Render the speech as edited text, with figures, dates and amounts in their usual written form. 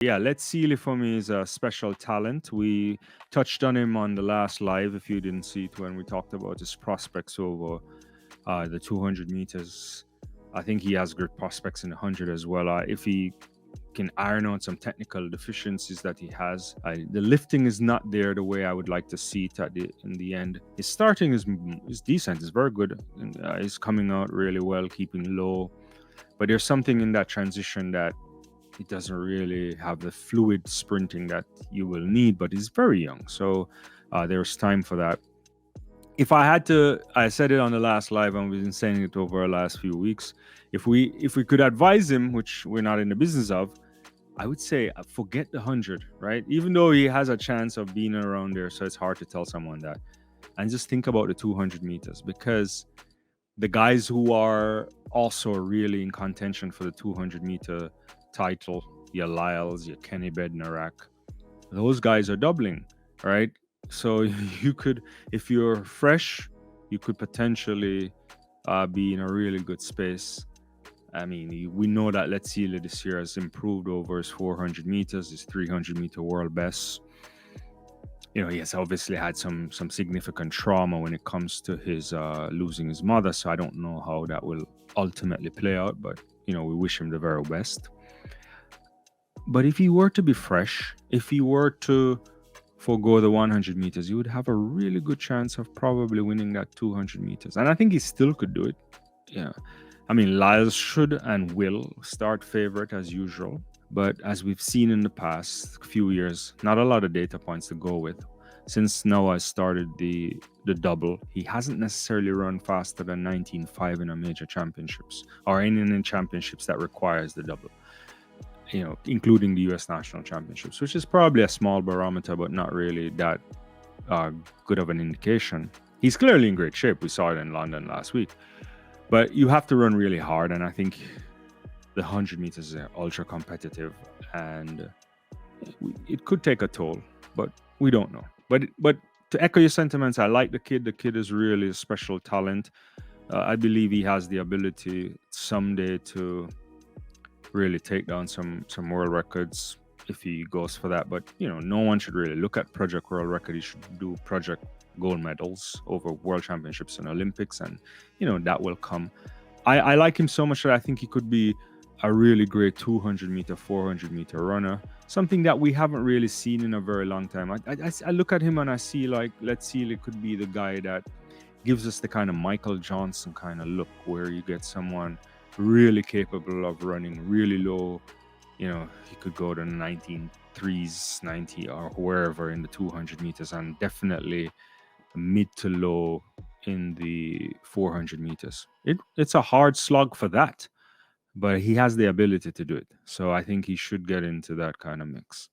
Yeah, Letsile for me is a special talent. We touched on him on the last live. If you didn't see it when we talked about his prospects over the 200 meters, I think he has great prospects in the 100 as well. If he can iron out some technical deficiencies that he has, the lifting is not there the way I would like to see it in the end. His starting is decent, is very good. And, he's coming out really well, keeping low. But there's something in that transition that he doesn't really have the fluid sprinting that you will need, but he's very young. So there's time for that. If I had to, I said it on the last live, and we've been saying it over the last few weeks. If we could advise him, which we're not in the business of, I would say forget the 100, right? Even though he has a chance of being around there, so it's hard to tell someone that. And just think about the 200 meters, because the guys who are also really in contention for the 200-meter title, your Lyles, your Kenny Bednarek, those guys are doubling, right? So you could, if you're fresh, you could potentially be in a really good space. I mean, we know that Letsile this year has improved over his 400 meters, his 300-meter world best. He has obviously had some significant trauma when it comes to his losing his mother. So I don't know how that will ultimately play out, but we wish him the very best. But if he were to be fresh, if he were to forgo the 100 meters, you would have a really good chance of probably winning that 200 meters. And I think he still could do it. Yeah. I mean, Lyles should and will start favorite as usual. But as we've seen in the past few years, not a lot of data points to go with. Since Noah started the double, he hasn't necessarily run faster than 19.5 in a major championships or in any championships that requires the double. Including the U.S. national championships, which is probably a small barometer, but not really that good of an indication. He's clearly in great shape. We saw it in London last week. But you have to run really hard, and I think the 100 meters is ultra competitive, and it could take a toll, but we don't know. But to echo your sentiments, I like the kid. The kid is really a special talent. I believe he has the ability someday to really take down some world records if he goes for that. But no one should really look at project world record. He should do project gold medals over world championships and Olympics, and that will come. I like him so much that I think he could be a really great 200-meter, 400-meter runner, something that we haven't really seen in a very long time. I look at him and I see, like, Letsile could be the guy that gives us the kind of Michael Johnson kind of look, where you get someone really capable of running really low. He could go to 19.3s, 90, or wherever in the 200 meters, and definitely mid to low in the 400 meters. It's a hard slog for that, but he has the ability to do it. So I think he should get into that kind of mix.